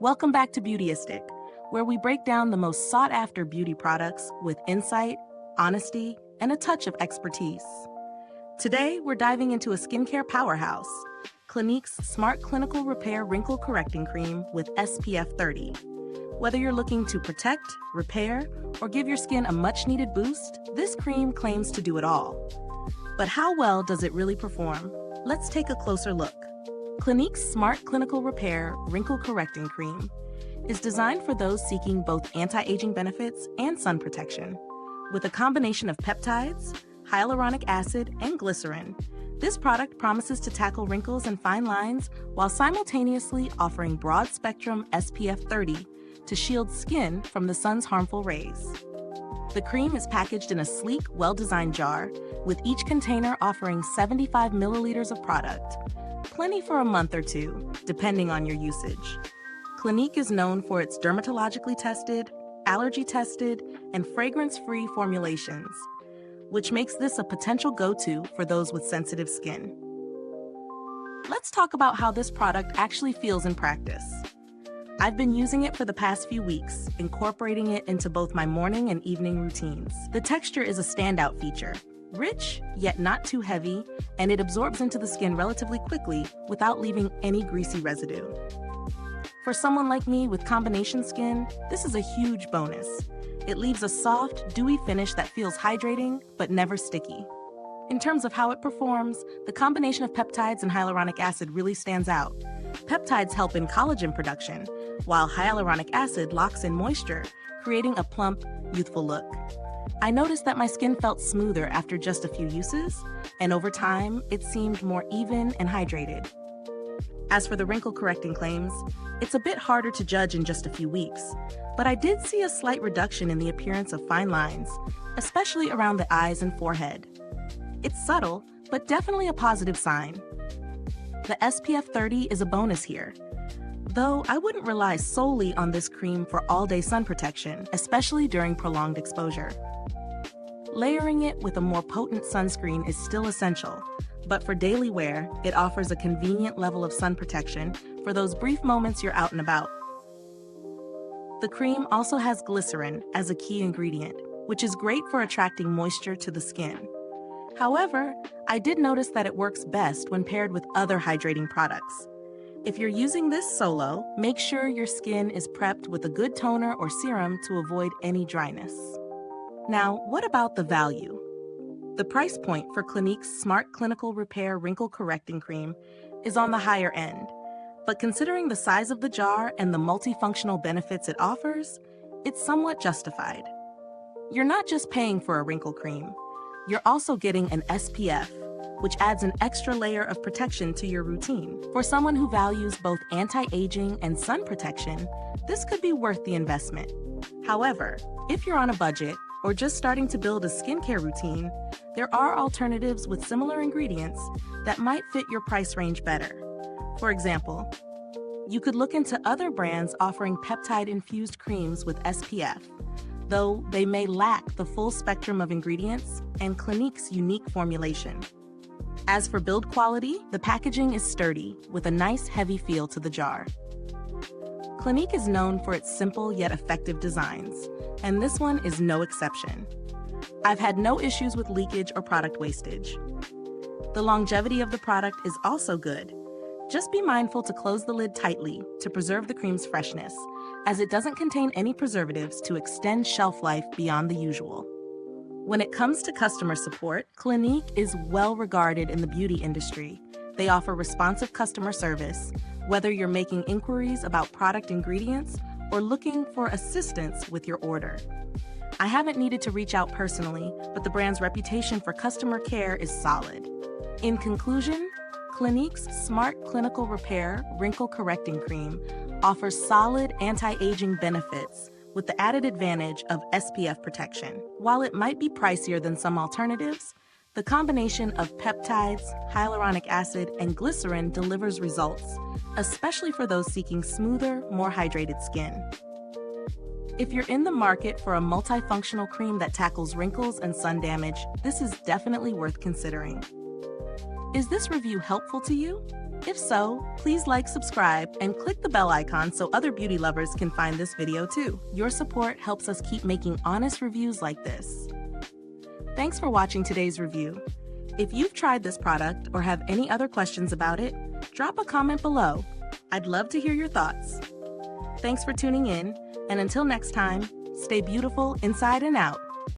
Welcome back to Beautyistic, where we break down the most sought-after beauty products with insight, honesty, and a touch of expertise. Today, we're diving into a skincare powerhouse, Clinique's Smart Clinical Repair Wrinkle Correcting Cream with SPF 30. Whether you're looking to protect, repair, or give your skin a much-needed boost, this cream claims to do it all. But how well does it really perform? Let's take a closer look. Clinique's Smart Clinical Repair Wrinkle Correcting Cream is designed for those seeking both anti-aging benefits and sun protection. With a combination of peptides, hyaluronic acid, and glycerin, this product promises to tackle wrinkles and fine lines while simultaneously offering broad-spectrum SPF 30 to shield skin from the sun's harmful rays. The cream is packaged in a sleek, well-designed jar, with each container offering 75 milliliters of product. Plenty for a month or two, depending on your usage. Clinique is known for its dermatologically tested, allergy-tested, and fragrance-free formulations, which makes this a potential go-to for those with sensitive skin. Let's talk about how this product actually feels in practice. I've been using it for the past few weeks, incorporating it into both my morning and evening routines. The texture is a standout feature. Rich, yet not too heavy, and it absorbs into the skin relatively quickly without leaving any greasy residue. For someone like me with combination skin, this is a huge bonus. It leaves a soft, dewy finish that feels hydrating, but never sticky. In terms of how it performs, the combination of peptides and hyaluronic acid really stands out. Peptides help in collagen production, while hyaluronic acid locks in moisture, creating a plump, youthful look. I noticed that my skin felt smoother after just a few uses, and over time, it seemed more even and hydrated. As for the wrinkle correcting claims, it's a bit harder to judge in just a few weeks, but I did see a slight reduction in the appearance of fine lines, especially around the eyes and forehead. It's subtle, but definitely a positive sign. The SPF 30 is a bonus here, though I wouldn't rely solely on this cream for all-day sun protection, especially during prolonged exposure. Layering it with a more potent sunscreen is still essential, but for daily wear, it offers a convenient level of sun protection for those brief moments you're out and about. The cream also has glycerin as a key ingredient, which is great for attracting moisture to the skin. However, I did notice that it works best when paired with other hydrating products. If you're using this solo, make sure your skin is prepped with a good toner or serum to avoid any dryness. Now, what about the value? The price point for Clinique's Smart Clinical Repair Wrinkle Correcting Cream is on the higher end, but considering the size of the jar and the multifunctional benefits it offers, it's somewhat justified. You're not just paying for a wrinkle cream, you're also getting an SPF, which adds an extra layer of protection to your routine. For someone who values both anti-aging and sun protection, this could be worth the investment. However, if you're on a budget or just starting to build a skincare routine, there are alternatives with similar ingredients that might fit your price range better. For example, you could look into other brands offering peptide-infused creams with SPF, though they may lack the full spectrum of ingredients and Clinique's unique formulation. As for build quality, the packaging is sturdy, with a nice heavy feel to the jar. Clinique is known for its simple yet effective designs, and this one is no exception. I've had no issues with leakage or product wastage. The longevity of the product is also good. Just be mindful to close the lid tightly to preserve the cream's freshness, as it doesn't contain any preservatives to extend shelf life beyond the usual. When it comes to customer support, Clinique is well regarded in the beauty industry. They offer responsive customer service, whether you're making inquiries about product ingredients or looking for assistance with your order. I haven't needed to reach out personally, but the brand's reputation for customer care is solid. In conclusion, Clinique's Smart Clinical Repair Wrinkle Correcting Cream offers solid anti-aging benefits with the added advantage of SPF protection. While it might be pricier than some alternatives, the combination of peptides, hyaluronic acid, and glycerin delivers results, especially for those seeking smoother, more hydrated skin. If you're in the market for a multifunctional cream that tackles wrinkles and sun damage, this is definitely worth considering. Is this review helpful to you? If so, please like, subscribe, and click the bell icon so other beauty lovers can find this video too. Your support helps us keep making honest reviews like this. Thanks for watching today's review. If you've tried this product or have any other questions about it, drop a comment below. I'd love to hear your thoughts. Thanks for tuning in, and until next time, stay beautiful inside and out.